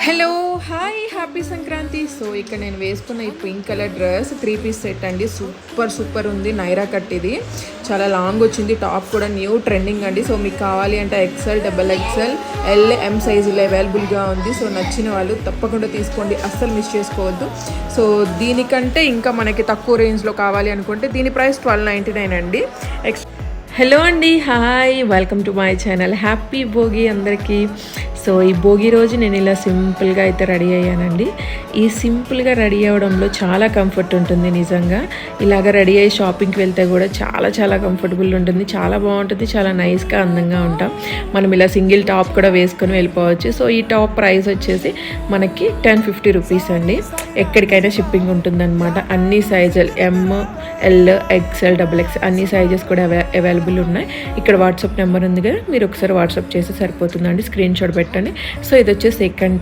Hello hi happy Sankranti. So ఇక్కడ నేను వేసుకున్న ఈ pink colour dress 3 piece set అండి. సూపర్ ఉంది. నైరా కట్ ఇది చాలా లాంగ్ వచ్చింది. టాప్ కూడా న్యూ ట్రెండింగ్ అండి. సో మీకు కావాలి అంటే XL, XXL, LM సైజులో అవైలబుల్గా ఉంది. సో నచ్చిన వాళ్ళు తప్పకుండా తీసుకోండి, అస్సలు మిస్ చేసుకోవద్దు. సో దీనికంటే ఇంకా మనకి తక్కువ రేంజ్లో కావాలి అనుకుంటే దీని ప్రైస్ 1299 అండి. హలో అండి, hi, welcome to my channel. Happy Bhogi అందరికీ. సో ఈ భోగి రోజు నేను ఇలా సింపుల్గా అయితే రెడీ అయ్యానండి. ఈ సింపుల్గా రెడీ అవ్వడంలో చాలా కంఫర్ట్ ఉంటుంది. నిజంగా ఇలాగ రెడీ అయ్యి షాపింగ్కి వెళ్తే కూడా చాలా కంఫర్టబుల్ ఉంటుంది, చాలా బాగుంటుంది, చాలా నైస్గా అందంగా ఉంటాం. మనం ఇలా సింగిల్ టాప్ కూడా వేసుకొని వెళ్ళిపోవచ్చు. సో ఈ టాప్ ప్రైస్ వచ్చేసి మనకి 1050 రూపీస్ అండి. ఎక్కడికైనా షిప్పింగ్ ఉంటుందన్నమాట. అన్ని సైజులు ML, XL, XXL అన్ని సైజెస్ కూడా అవైలబుల్ ఉన్నాయి. ఇక్కడ వాట్సాప్ నెంబర్ ఉంది కదా, మీరు ఒకసారి వాట్సాప్ చేస్తే సరిపోతుందండి. స్క్రీన్ షాట్ పెట్టండి. సో ఇది వచ్చేసి సెకండ్